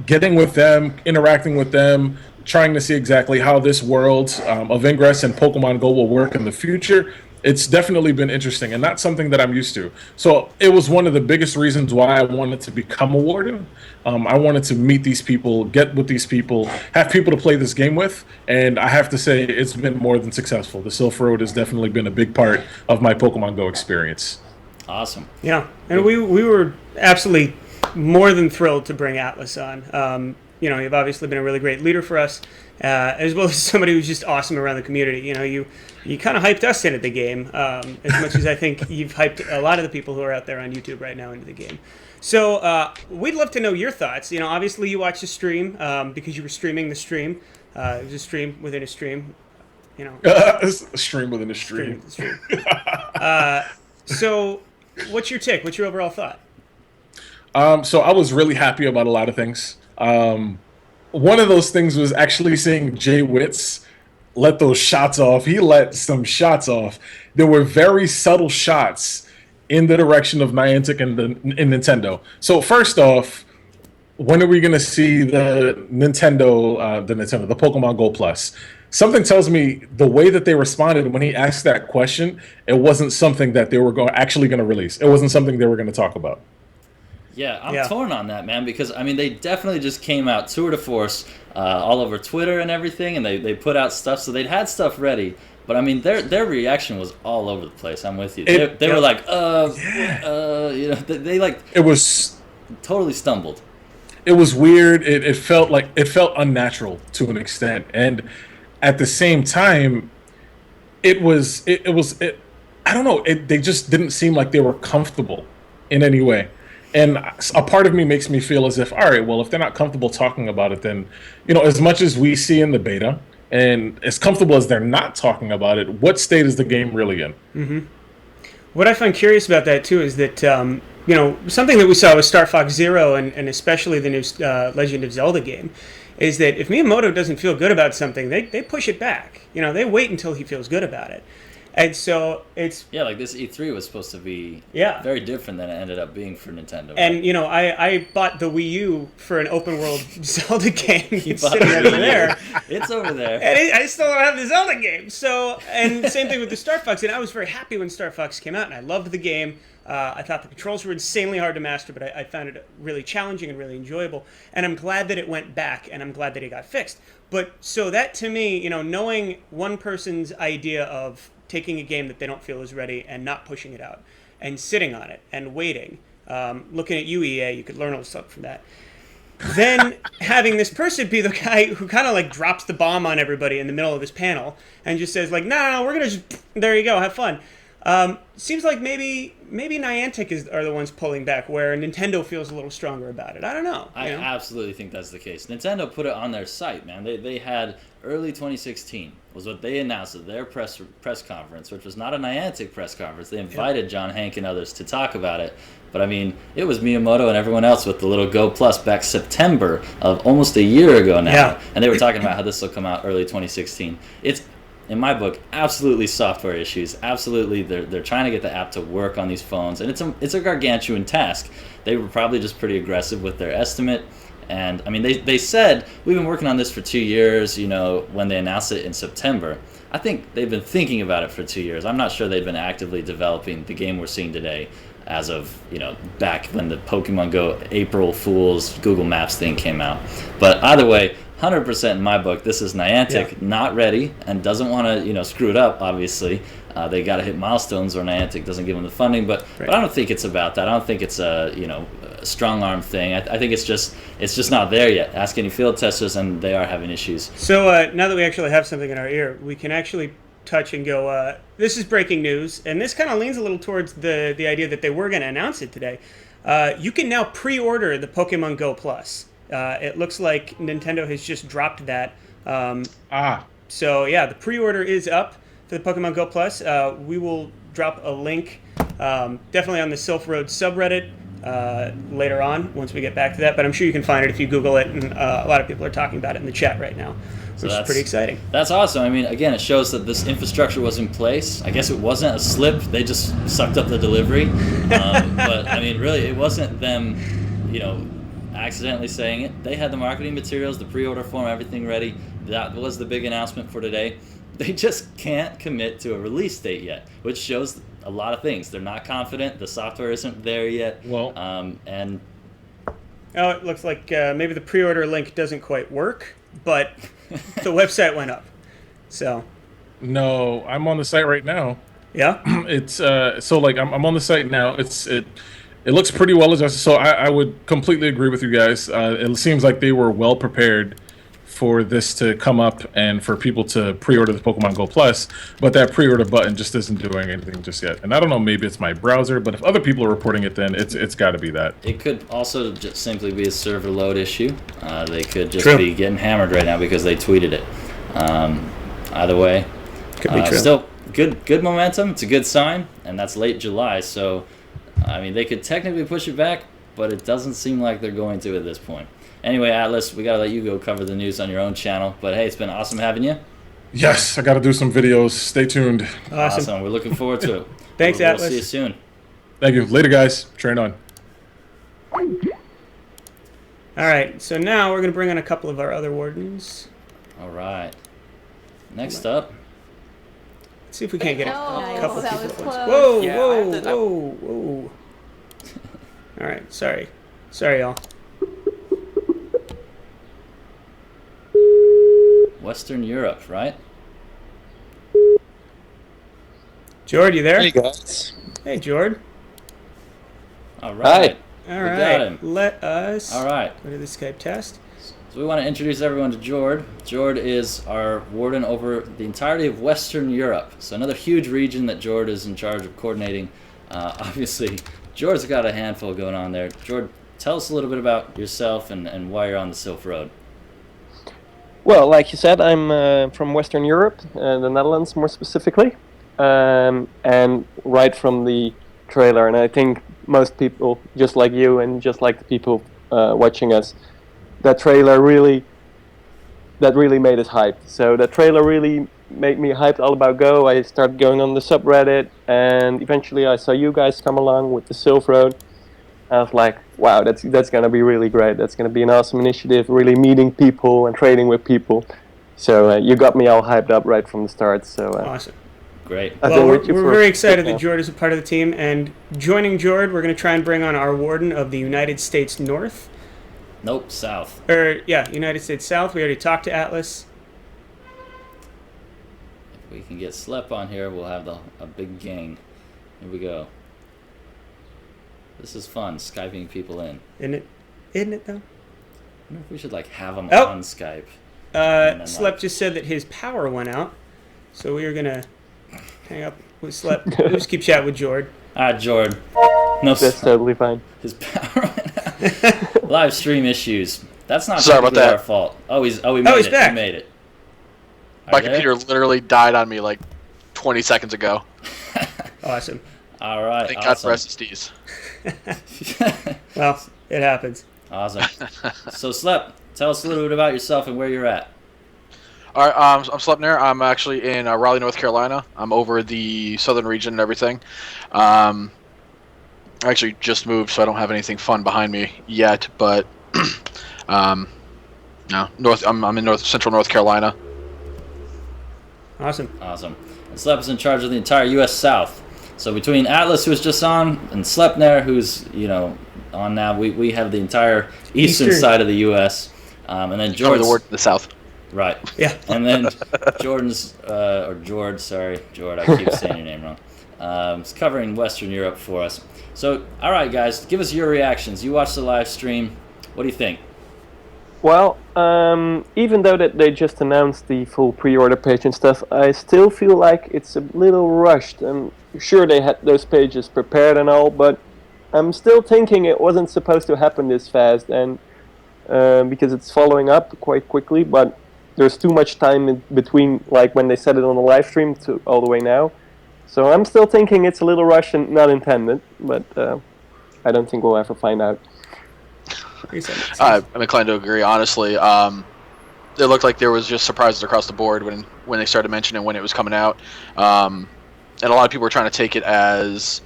getting with them, interacting with them, trying to see exactly how this world of Ingress and Pokemon Go will work in the future, it's definitely been interesting and not something that I'm used to. So it was one of the biggest reasons why I wanted to become a warden. I wanted to meet these people, get with these people, have people to play this game with, and I have to say it's been more than successful. The Silph Road has definitely been a big part of my Pokemon Go experience. Awesome. Yeah, and we were absolutely more than thrilled to bring Atlas on. You've obviously been a really great leader for us, as well as somebody who's just awesome around the community. You kind of hyped us into the game as much as I think you've hyped a lot of the people who are out there on YouTube right now into the game. So we'd love to know your thoughts. Obviously you watched the stream because you were streaming the stream. It was a stream within a stream. A stream within a stream. So what's your take? What's your overall thought? So I was really happy about a lot of things. One of those things was actually seeing Jay Witz let those shots off. He let some shots off. There were very subtle shots in the direction of Niantic and Nintendo. So first off, when are we going to see the Pokemon Go Plus? Something tells me the way that they responded when he asked that question, it wasn't something that they were actually going to release. It wasn't something they were going to talk about. Yeah, I'm torn on that, man, because, they definitely just came out tour de force all over Twitter and everything, and they put out stuff, so they'd had stuff ready, but, their reaction was all over the place. I'm with you. They were like, it was totally stumbled. It was weird. It felt unnatural to an extent, and at the same time, I don't know, they just didn't seem like they were comfortable in any way. And a part of me makes me feel as if, all right, well, if they're not comfortable talking about it, then, as much as we see in the beta, and as comfortable as they're not talking about it, what state is the game really in? Mm-hmm. What I find curious about that, too, is that, something that we saw with Star Fox Zero and especially the new Legend of Zelda game, is that if Miyamoto doesn't feel good about something, they push it back. They wait until he feels good about it. And so it's... Yeah, like this E3 was supposed to be very different than it ended up being for Nintendo. Right? And, I bought the Wii U for an open-world Zelda game. It's sitting over there. It's over there. And I still don't have the Zelda game. So, and same thing with the Star Fox. And I was very happy when Star Fox came out, and I loved the game. I thought the controls were insanely hard to master, but I found it really challenging and really enjoyable. And I'm glad that it went back, and I'm glad that it got fixed. But so that, to me, knowing one person's idea of taking a game that they don't feel is ready and not pushing it out and sitting on it and waiting, looking at you, EA, you could learn all stuff from that. Then having this person be the guy who kind of drops the bomb on everybody in the middle of this panel and just says no, we're going to just, there you go, have fun. Seems like maybe Niantic are the ones pulling back, where Nintendo feels a little stronger about it. I don't know. I absolutely think that's the case. Nintendo put it on their site, man. They had early 2016 was what they announced at their press conference, which was not a Niantic press conference. They invited John Hank and others to talk about it. But it was Miyamoto and everyone else with the little Go Plus back September of almost a year ago now. Yeah. And they were talking about how this will come out early 2016. It's, in my book, absolutely software issues. Absolutely, they're trying to get the app to work on these phones, and it's a gargantuan task. They were probably just pretty aggressive with their estimate, and they said we've been working on this for 2 years. When they announced it in September, I think they've been thinking about it for 2 years. I'm not sure they've been actively developing the game we're seeing today, as of back when the Pokemon Go April Fool's Google Maps thing came out. But either way, 100% in my book, this is Niantic not ready and doesn't want to, screw it up, obviously. They got to hit milestones or Niantic doesn't give them the funding. But I don't think it's about that. I don't think it's a strong arm thing. I think it's just not there yet. Ask any field testers, and they are having issues. So now that we actually have something in our ear, we can actually touch and go, this is breaking news. And this kind of leans a little towards the idea that they were going to announce it today. You can now pre-order the Pokemon Go Plus. It looks like Nintendo has just dropped that. So yeah, the pre-order is up for the Pokemon Go Plus. We will drop a link Definitely on the Silph Road subreddit later on, once we get back to that. But I'm sure you can find it if you Google it, and a lot of people are talking about it in the chat right now, which is pretty exciting. That's awesome. I mean, again, it shows that this infrastructure was in place. I guess it wasn't a slip. They just sucked up the delivery. But, I mean, really, it wasn't them, accidentally saying it. They had the marketing materials, the pre-order form, everything ready. That was the big announcement for today. They just can't commit to a release date yet, which shows a lot of things. They're not confident. The software isn't there yet. Well, and it looks like maybe the pre-order link doesn't quite work, but the website went up. So no, I'm on the site right now. Yeah. It's so like I'm on the site now. It looks pretty well adjusted. So I would completely agree with you guys. It seems like they were well prepared for this to come up and for people to pre-order the Pokemon Go Plus, but that pre-order button just isn't doing anything just yet. And I don't know, maybe it's my browser, but if other people are reporting it, then it's got to be that. It could also just simply be a server load issue. They could just True. be getting hammered right now because they tweeted it. Either way, Could be true. Still good momentum. It's a good sign, and that's late July. So, I mean, they could technically push it back, but it doesn't seem like they're going to at this point. Anyway, Atlas, we got to let you go cover the news on your own channel. But hey, it's been awesome having you. Yes, I got to do some videos. Stay tuned. Awesome. We're looking forward to it. Thanks, We'll Atlas. see you soon. Thank you. Later, guys. Train on. All right, so now we're going to bring on a couple of our other wardens. All right. Next up. Let's see if we can't get a couple that people was at once. close. Whoa, Yeah, whoa. All right, sorry, y'all. Western Europe, right? Jord, you there? Hey guys. Hey, Jord. All right. All We right, got him. let us All right. go to the Skype test. So we want to introduce everyone to Jord. Jord is our warden over the entirety of Western Europe. So another huge region that Jord is in charge of coordinating. Obviously, Jord's got a handful going on there. Jord, tell us a little bit about yourself and why you're on the Silph Road. Well, like you said, I'm from Western Europe, the Netherlands more specifically, and right from the trailer, and I think most people, just like you and just like the people watching us, that trailer really made us hyped. So that trailer really made me hyped all about Go. I started going on the subreddit, and eventually I saw you guys come along with the Silph Road. I was like, wow, that's going to be really great. That's going to be an awesome initiative, really meeting people and trading with people. So you got me all hyped up right from the start. So Awesome. Great. Well, we're very excited that Jord is a part of the team. And joining Jord, we're going to try and bring on our warden of the United States North. Nope, south. United States South. We already talked to Atlas. If we can get Slep on here, we'll have a big gang. Here we go. This is fun, Skyping people in. Isn't it though? I wonder if we should have them Oh! on Skype. Slep just said that his power went out, so we are gonna hang up with Slep. We'll just keep chatting with Jord. Jord. No, that's totally fine. his power went out. Live stream issues. That's not Sorry about technically that. our fault. We made he's it. back. We made it. My Are you computer literally died on me like 20 seconds ago. Awesome. there? All right. Thank God for Awesome. SSDs. Well, it happens. Awesome. So, Slep, tell us a little bit about yourself and where you're at. All right, I'm Slepner. I'm actually in Raleigh, North Carolina. I'm over the southern region and everything. I actually just moved, so I don't have anything fun behind me yet. But no, I'm in central North Carolina. Awesome. Awesome. And Slep is in charge of the entire U.S. South. So between Atlas, who was just on, and Slepner, who's on now, we have the entire eastern side of the U.S. And then Cover Jord's the word to the south. right. Yeah. And then Jordan's Jord, I keep saying your name wrong. Is covering Western Europe for us. So, all right, guys, give us your reactions. You watched the live stream. What do you think? Well, even though that they just announced the full pre-order page and stuff, I still feel like it's a little rushed. I'm sure they had those pages prepared and all, but I'm still thinking it wasn't supposed to happen this fast, and because it's following up quite quickly, but there's too much time in between, like when they said it on the live stream to all the way now. So I'm still thinking it's a little Russian, not intended, but I don't think we'll ever find out. I'm inclined to agree, honestly. It looked like there was just surprises across the board when they started mentioning when it was coming out. And a lot of people were trying to take it as,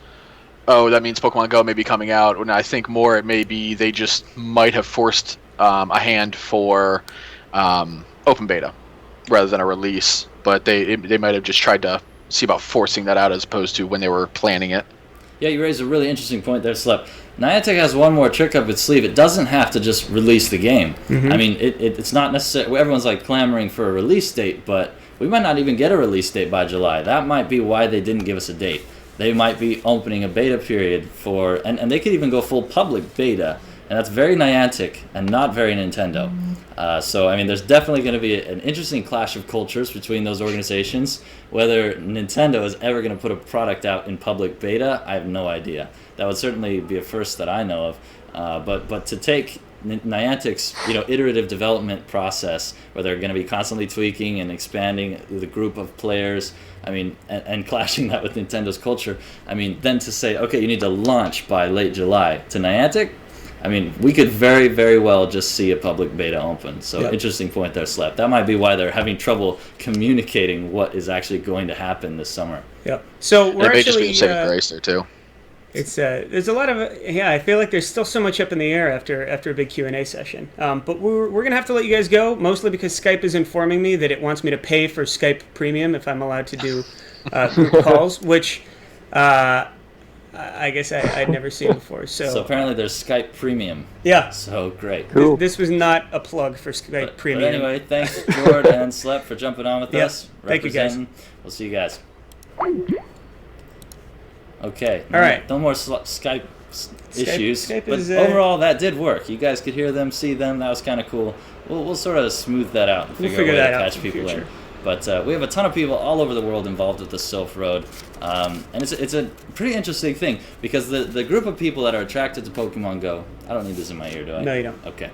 oh, that means Pokemon Go may be coming out. And I think more it may be they just might have forced a hand for open beta rather than a release. But they might have just tried to see about forcing that out as opposed to when they were planning it. Yeah, you raised a really interesting point there, Silph. Niantic has one more trick up its sleeve. It doesn't have to just release the game. I mean, it's not necessarily... Everyone's like clamoring for a release date, but we might not even get a release date by July. That might be why they didn't give us a date. They might be opening a beta period for... And they could even go full public beta, and that's very Niantic and not very Nintendo. So, I mean, there's definitely going to be an interesting clash of cultures between those organizations. Whether Nintendo is ever going to put a product out in public beta, I have no idea. That would certainly be a first that I know of. But to take Niantic's iterative development process, where they're going to be constantly tweaking and expanding the group of players, I mean, and clashing that with Nintendo's culture, I mean, then to say, okay, you need to launch by late July to Niantic, I mean, we could very, very well just see a public beta open. So interesting point there, Silph. That might be why they're having trouble communicating what is actually going to happen this summer. Yep. So we're may actually just be a saving grace there too. It's there's a lot of I feel like there's still so much up in the air after a big Q&A session. But we're gonna have to let you guys go, mostly because Skype is informing me that it wants me to pay for Skype Premium if I'm allowed to do group calls, which. I guess I'd never seen before. So apparently there's Skype Premium. Yeah. So great. Cool. This was not a plug for Skype Premium. But anyway, thanks Jord and Silph for jumping on with us. Thank you, guys. We'll see you guys. Okay. All right. No more Skype issues. Skype but is, overall, that did work. You guys could hear them, see them. That was kind of cool. We'll sort of smooth that out and figure out a way to catch people in. But we have a ton of people all over the world involved with the Silph Road. And it's a pretty interesting thing because the group of people that are attracted to Pokemon Go... I don't need this in my ear, do I? No, you don't. Okay.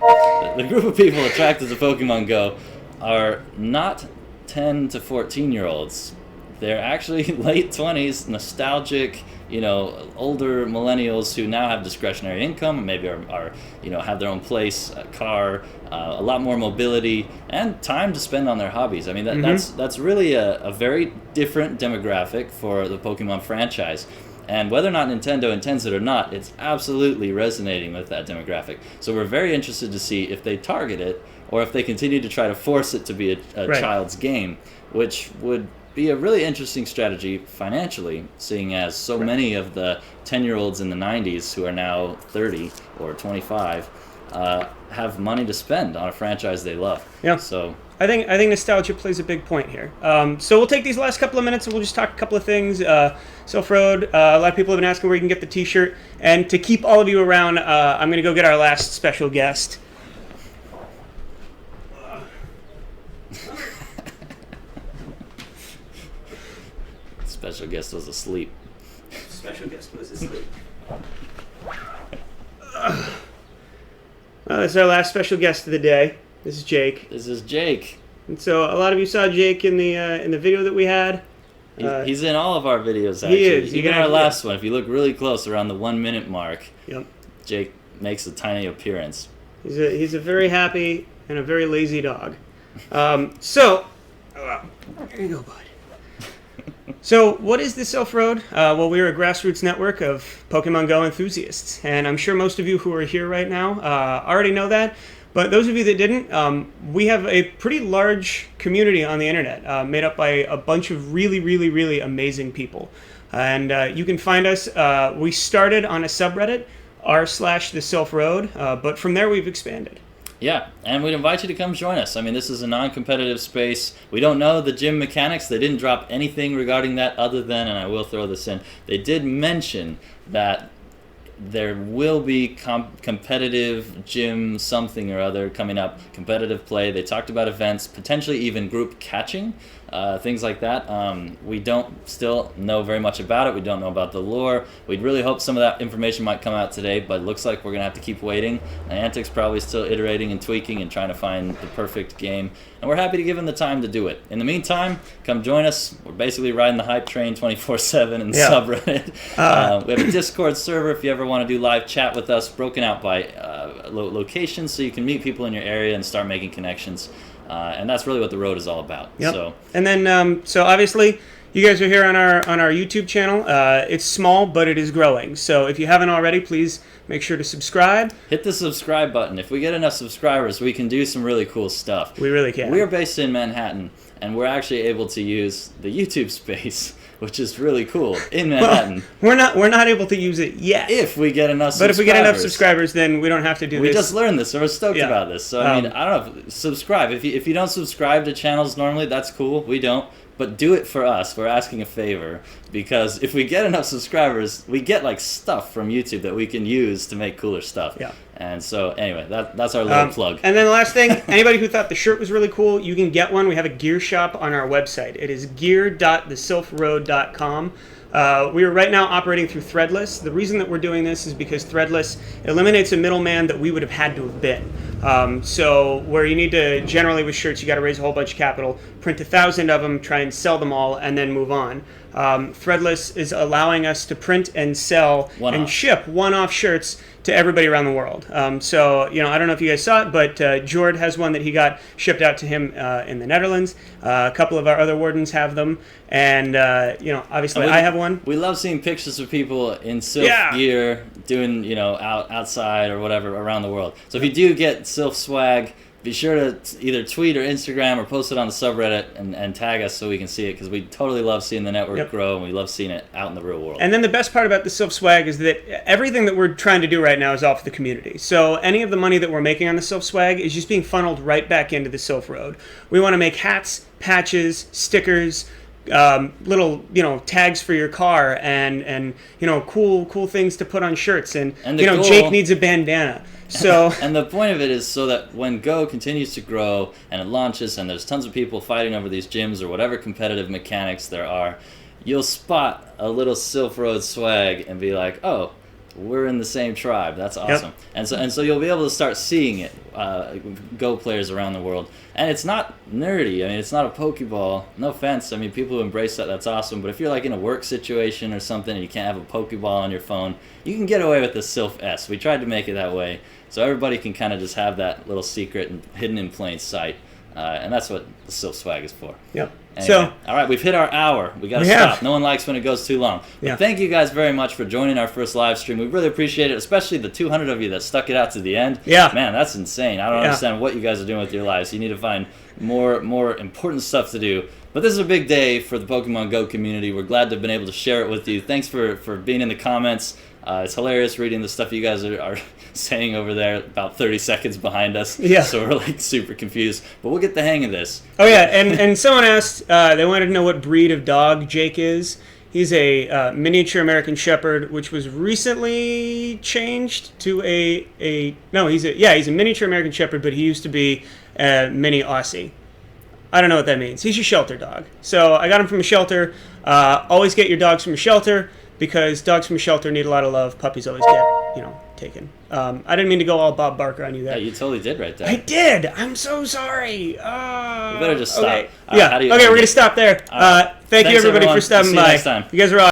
The group of people attracted to Pokemon Go are not 10 to 14-year-olds. They're actually late 20s, nostalgic, older millennials who now have discretionary income, maybe are have their own place, a car, a lot more mobility, and time to spend on their hobbies. I mean, that's really a very different demographic for the Pokemon franchise. And whether or not Nintendo intends it or not, it's absolutely resonating with that demographic. So we're very interested to see if they target it or if they continue to try to force it to be a child's game, which would be a really interesting strategy financially, seeing as so many of the 10-year-olds in the 90s who are now 30 or 25 have money to spend on a franchise they love. Yeah. So I think nostalgia plays a big point here. So we'll take these last couple of minutes and we'll just talk a couple of things. Silph Road, a lot of people have been asking where you can get the T-shirt. And to keep all of you around, I'm going to go get our last special guest. Special guest was asleep. Special guest was asleep. This is our last special guest of the day. This is Jake. This is Jake. And so a lot of you saw Jake in the video that we had. He's in all of our videos, actually. He is. Even our last one, if you look really close around the 1 minute mark, yep, Jake makes a tiny appearance. He's a very happy and a very lazy dog. Here you go, bud. So, what is the Silph Road? Well, we're a grassroots network of Pokemon Go enthusiasts, and I'm sure most of you who are here right now already know that. But those of you that didn't, we have a pretty large community on the internet, made up by a bunch of really, really, really amazing people. And you can find us. We started on a subreddit, r/the Silph Road, but from there we've expanded. Yeah, and we'd invite you to come join us. I mean, this is a non-competitive space. We don't know the gym mechanics. They didn't drop anything regarding that other than, and I will throw this in, they did mention that there will be competitive gym something or other coming up, competitive play. They talked about events, potentially even group catching. things like that. We don't still know very much about it. We don't know about the lore. We'd really hope some of that information might come out today, but it looks like we're going to have to keep waiting. Niantic's probably still iterating and tweaking and trying to find the perfect game, and we're happy to give them the time to do it. In the meantime, come join us. We're basically riding the hype train 24/7 in the subreddit. We have a Discord server if you ever want to do live chat with us, broken out by locations so you can meet people in your area and start making connections. And that's really what the road is all about. Yep. So, and then, so obviously, you guys are here on our YouTube channel. It's small, but it is growing. So if you haven't already, please make sure to subscribe. Hit the subscribe button. If we get enough subscribers, we can do some really cool stuff. We really can. We're based in Manhattan, and we're actually able to use the YouTube space, which is really cool, in Manhattan. Well, we're not able to use it yet. If we get enough subscribers. But if we get enough subscribers, then we don't have to do this. We just learned this, so we're stoked about this. So, I mean, I don't know, subscribe. If you don't subscribe to channels normally, that's cool. We don't. But do it for us. We're asking a favor. Because if we get enough subscribers, we get, like, stuff from YouTube that we can use to make cooler stuff. Yeah. And so, anyway, that's our little plug. And then the last thing, anybody who thought the shirt was really cool, you can get one. We have a gear shop on our website. It is gear.thesilphroad.com. We are right now operating through Threadless. The reason that we're doing this is because Threadless eliminates a middleman that we would have had to have been. So where you need to, generally with shirts, you got to raise a whole bunch of capital, print 1,000 of them, try and sell them all, and then move on. Threadless is allowing us to print and sell and ship one-off shirts to everybody around the world. So, I don't know if you guys saw it, but Jord has one that he got shipped out to him in the Netherlands. A couple of our other wardens have them. And, obviously I have one. We love seeing pictures of people in Silph gear doing, outside or whatever around the world. So if you do get Silph swag, be sure to either tweet or Instagram or post it on the subreddit and tag us so we can see it, because we totally love seeing the network grow, and we love seeing it out in the real world. And then the best part about the Silph swag is that everything that we're trying to do right now is all for the community. So any of the money that we're making on the Silph swag is just being funneled right back into the Silph Road. We want to make hats, patches, stickers, little tags for your car, and cool things to put on shirts, and Jake needs a bandana. So and the point of it is so that when Go continues to grow and it launches and there's tons of people fighting over these gyms or whatever competitive mechanics there are, you'll spot a little Silph Road swag and be like, oh, we're in the same tribe. That's awesome. Yep. And so you'll be able to start seeing it, Go players around the world. And it's not nerdy. I mean, it's not a Pokeball. No offense. I mean, people who embrace that, that's awesome. But if you're like in a work situation or something and you can't have a Pokeball on your phone, you can get away with the Silph S. We tried to make it that way, so everybody can kind of just have that little secret and hidden in plain sight. And that's what the Silph swag is for. Yep. Anyway, so, all right, we've hit our hour. We got to stop. No one likes when it goes too long. But thank you guys very much for joining our first live stream. We really appreciate it, especially the 200 of you that stuck it out to the end. Yeah. Man, that's insane. I don't understand what you guys are doing with your lives. You need to find more important stuff to do. But this is a big day for the Pokemon Go community. We're glad to have been able to share it with you. Thanks for being in the comments. It's hilarious reading the stuff you guys are saying over there about 30 seconds behind us. Yeah. So we're like super confused. But we'll get the hang of this. Oh, yeah. And someone asked, they wanted to know what breed of dog Jake is. He's a miniature American Shepherd, which was recently changed to he's a miniature American Shepherd, but he used to be a mini Aussie. I don't know what that means. He's your shelter dog. So I got him from a shelter. Always get your dogs from a shelter, because dogs from a shelter need a lot of love. Puppies always get, taken. I didn't mean to go all Bob Barker on you there. Yeah, you totally did right there. I did. I'm so sorry. We better just stop. Okay. We're going to stop there. Thank you, everybody, for stopping by. See you next time. You guys are awesome.